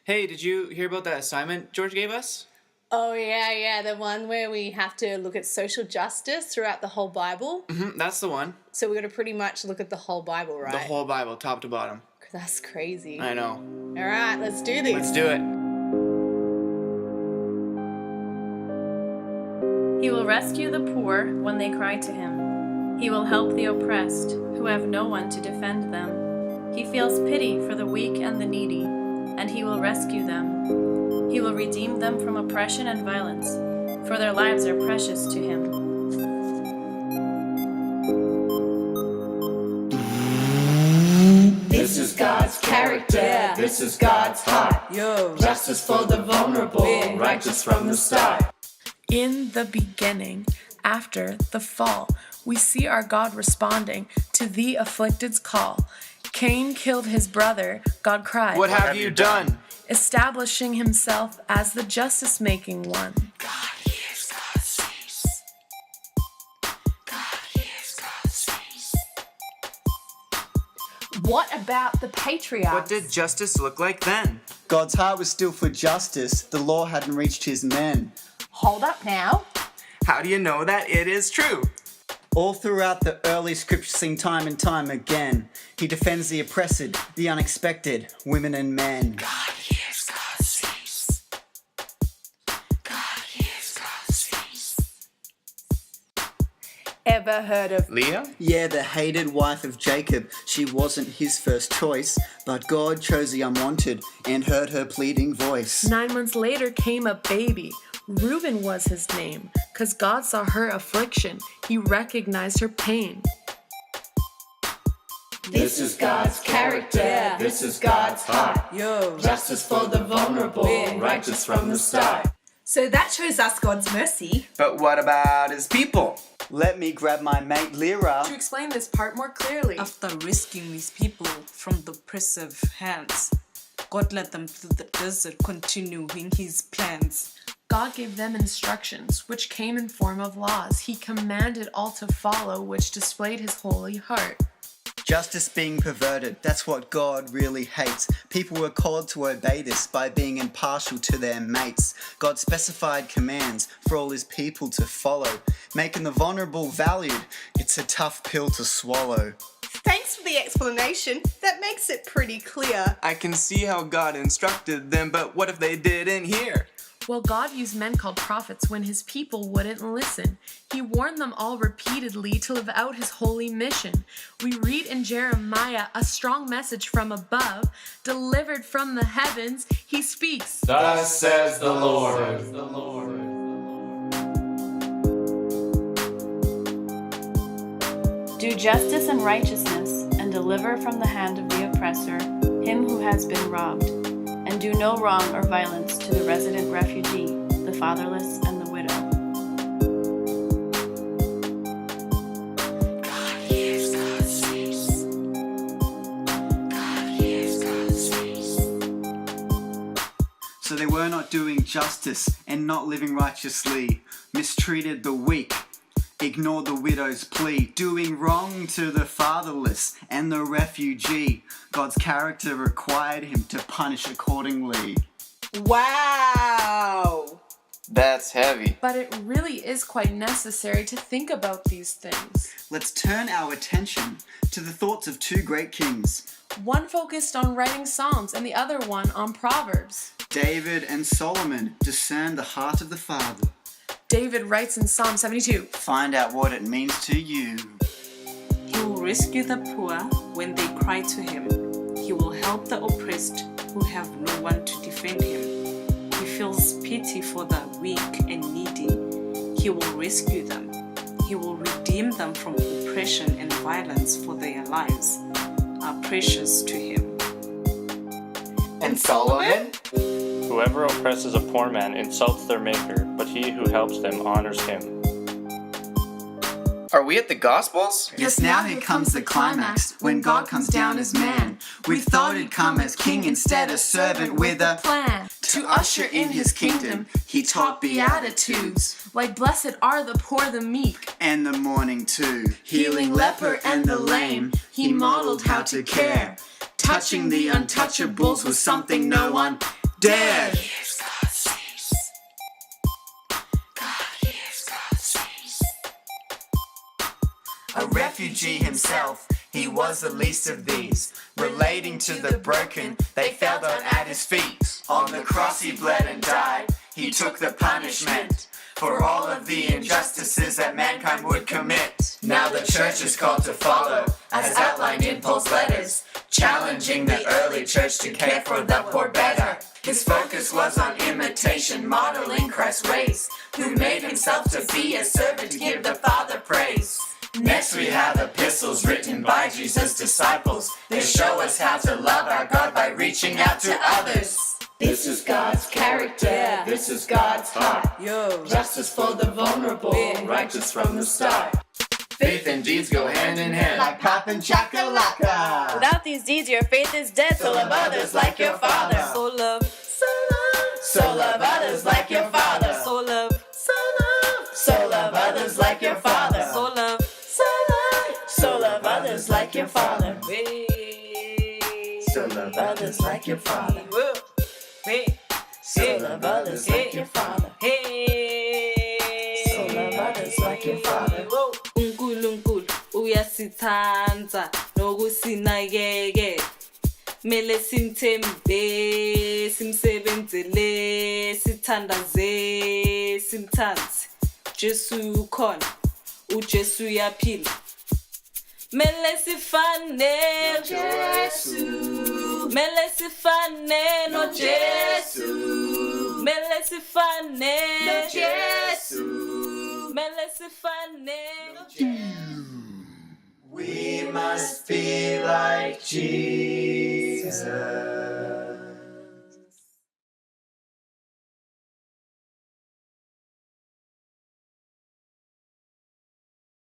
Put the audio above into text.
Hey, did you hear about that assignment George gave us? Oh, yeah, the one where we have to look at social justice throughout the whole Bible. That's the one. So we're going to pretty much look at the whole Bible, right? The whole Bible, top to bottom. That's crazy. I know. All right, let's do this. Let's do it. He will rescue the poor when they cry to him. He will help the oppressed, who have no one to defend them. He feels pity for the weak and the needy, and he will rescue them. He will redeem them from oppression and violence, for their lives are precious to him. This is God's character, this is God's heart. Justice for the vulnerable, righteous from the start. In the beginning, after the fall, we see our God responding to the afflicted's call. Cain killed his brother, God cried. What have you done? Establishing himself as the justice-making one. God hears God's face. God hears God's face. What about the patriarchs? What did justice look like then? God's heart was still for justice. The law hadn't reached his men. Hold up now. How do you know that it is true? All throughout the early scriptures seen time and time again. He defends the oppressed, the unexpected, women and men. God hears God's face. God hears God's face. Ever heard of Leah? Yeah, the hated wife of Jacob. She wasn't his first choice, but God chose the unwanted and heard her pleading voice. 9 months later came a baby. Reuben was his name, 'cause God saw her affliction. He recognized her pain. This is God's character, this is God's heart. Justice for the vulnerable, righteous from the start. So that shows us God's mercy. But what about his people? Let me grab my mate Lyra. To explain this part more clearly, After rescuing these people from the oppressive hands, God led them through the desert, continuing his plans. God gave them instructions, which came in form of laws. He commanded all to follow, which displayed his holy heart. Justice being perverted, that's what God really hates. People were called to obey this by being impartial to their mates. God specified commands for all his people to follow, making the vulnerable valued. It's a tough pill to swallow. Thanks for the explanation. That makes it pretty clear. I can see how God instructed them, but what if they didn't hear? Well, God used men called prophets when his people wouldn't listen. He warned them all repeatedly to live out his holy mission. We read in Jeremiah a strong message from above, delivered from the heavens. He speaks. Thus says the Lord. Do justice and righteousness, and deliver from the hand of the oppressor him who has been robbed. And do no wrong or violence to the resident refugee, the fatherless, and the widow. God hears God's face. God hears God's face. So they were not doing justice and not living righteously, mistreated the weak, ignored the widow's plea, doing wrong to the fatherless and the refugee. God's character required him to punish accordingly. Wow! That's heavy. But it really is quite necessary to think about these things. Let's turn our attention to the thoughts of two great kings, One focused on writing Psalms and the other one on Proverbs. David and Solomon. Discern the heart of the Father. David writes in Psalm 72, Find out what it means to you. He will rescue the poor when they cry to him. He will help the oppressed who have no one to defend him. He feels pity for the weak and needy. He will rescue them. He will redeem them from oppression and violence, for their lives are precious to him. And Solomon? Whoever oppresses a poor man insults their maker, but he who helps them honors him. Are we at the Gospels? Yes, now here comes the climax, when God comes down as man. We thought he'd come as king, instead a servant with a plan to usher in his kingdom. He taught beatitudes, like blessed are the poor, the meek, and the mourning too. Healing leper and the lame, he modeled how to care. Touching the untouchables was something no one dead. A refugee himself, he was the least of these. Relating to the broken, they fell down at his feet. On the cross he bled and died, he took the punishment for all of the injustices that mankind would commit. Now the church is called to follow, as outlined in Paul's letters, challenging the early church to care for the poor better. His focus was on imitation, modeling Christ's ways, who made himself to be a servant to give the Father praise. Next we have epistles written by Jesus' disciples. They show us how to love our God by reaching out to others. This is God's character, this is God's heart. Justice for the vulnerable, righteous from the start. Faith and deeds go hand in hand. Like pop and chakalaka. Without these deeds, your faith is dead. So love others like your Father. So love, so love, so love others like your Father. So love, so love, so love others like your Father. So love, so love, so love others like your Father. So love others like your Father. So love others like your Father. So love others like your Father. uNkulunkulu uyasithanda nokusinakeke. Mele simthembe, simsebenzele, sithandaze, simthande. Jesu ukhona, uJesu uyaphila. Mele sifane Jesu, mele sifane no Jesu, mele sifane no Jesu, mele sifane no Jesu. We must be like Jesus.